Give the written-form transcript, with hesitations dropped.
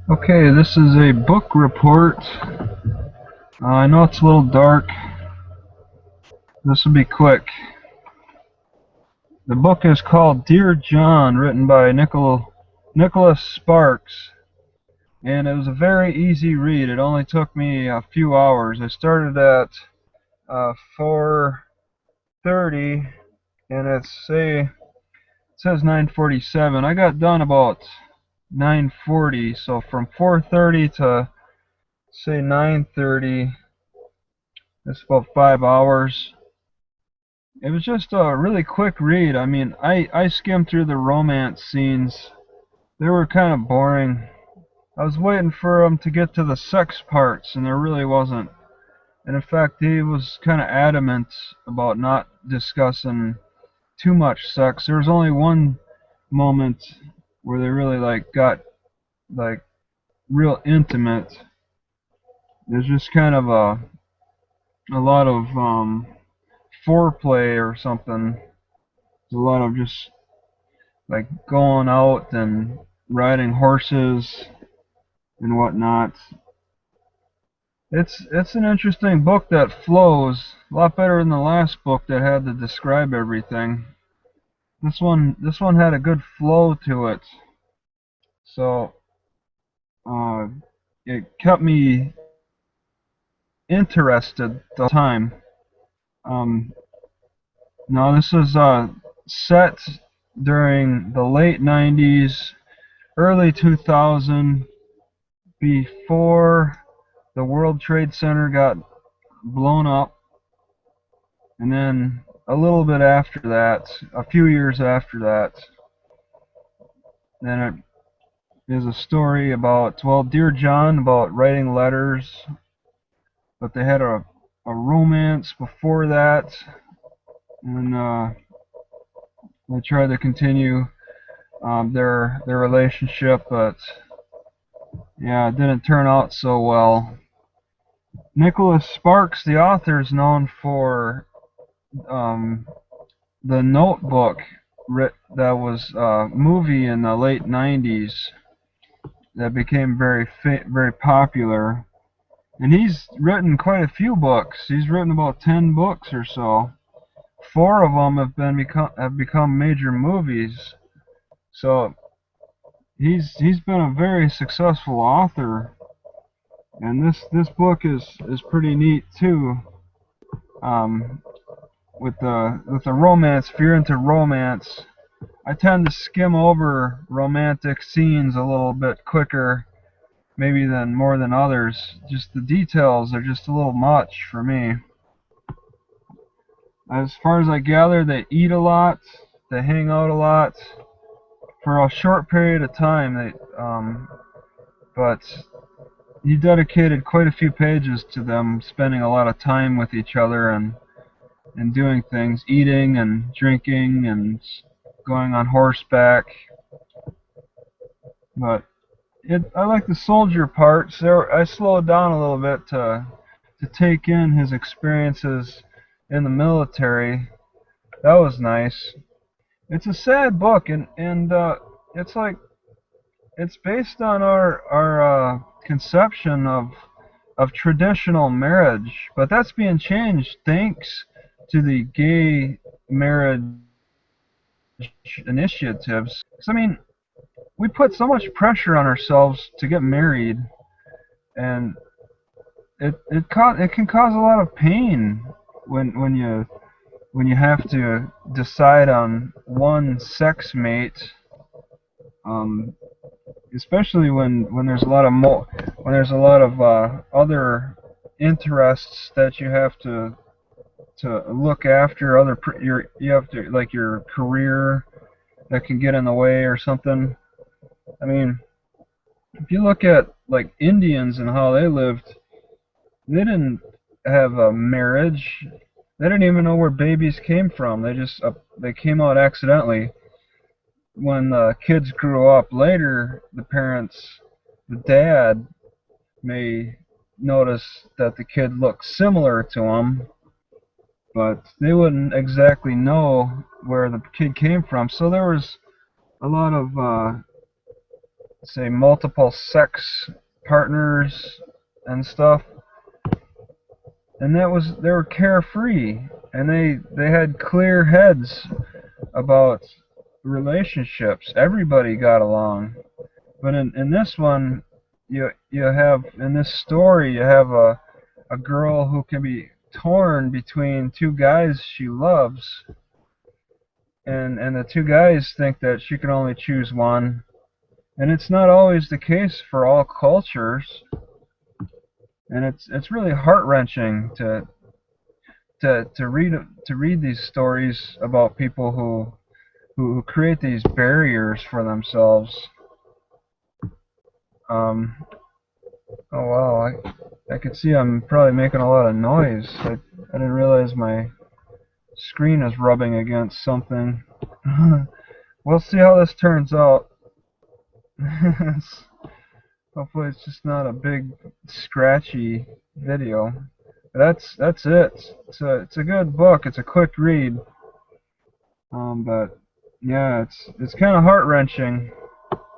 Okay, this is a book report. I know it's a little dark. This will be quick. The book is called Dear John, written by Nicholas Sparks, and it was a very easy read. It only took me a few hours. I started at 4:30, and it says 9:47. I got done about 9:40, so from 4:30 to say 9:30, it's about 5 hours. It was just a really quick read. I mean, I skimmed through the romance scenes. They were kind of boring. I was waiting for them to get to the sex parts, and there really wasn't. And in fact, he was kind of adamant about not discussing too much sex. There was only one moment where they really got like real intimate. There's just kind of a lot of foreplay or something. There's a lot of just like going out and riding horses and whatnot. It's an interesting book that flows a lot better than the last book that had to describe everything. This one had a good flow to it, so uh, it kept me interested the time. Um, now this is set during the late 90s, early 2000, before the World Trade Center got blown up, and then a little bit after that, a few years after that, then it is a story about, well, Dear John, about writing letters, but they had a romance before that, and they tried to continue their relationship, but yeah, it didn't turn out so well. Nicholas Sparks, the author, is known for um, the Notebook that was a movie in the late 90s that became very popular. And he's written quite a few books. He's written about 10 books or so. 4 of them have become major movies. So he's been a very successful author. And this book is pretty neat too. Um, with the romance, if you're into romance, I tend to skim over romantic scenes a little bit quicker, maybe more than others. Just the details are just a little much for me. As far as I gather, they eat a lot, they hang out a lot for a short period of time. But he dedicated quite a few pages to them spending a lot of time with each other and doing things, eating and drinking and going on horseback. But I like the soldier parts. I slowed down a little bit to take in his experiences in the military. That was nice. It's a sad book, and it's like it's based on our conception of traditional marriage, but that's being changed thanks to the gay marriage initiatives. 'Cause, I mean, we put so much pressure on ourselves to get married, and it can cause a lot of pain when you have to decide on one sex mate, um, especially when there's a lot of other interests that you have to look after, you have to, like, your career that can get in the way or something. I mean, if you look at like Indians and how they lived, they didn't have a marriage. They didn't even know where babies came from. They came out accidentally. When the kids grew up later, the dad may notice that the kid looked similar to him, but they wouldn't exactly know where the kid came from. So there was a lot of say, multiple sex partners and stuff, and they were carefree, and they had clear heads about relationships. Everybody got along. But in this one, you have, in this story, you have a girl who can be torn between two guys she loves, and the two guys think that she can only choose one, and it's not always the case for all cultures, and it's really heart-wrenching to read these stories about people who create these barriers for themselves. Oh wow, I can see I'm probably making a lot of noise. I didn't realize my screen is rubbing against something. We'll see how this turns out. Hopefully it's just not a big scratchy video. But that's it. It's a good book. It's a quick read. But yeah, it's kind of heart-wrenching.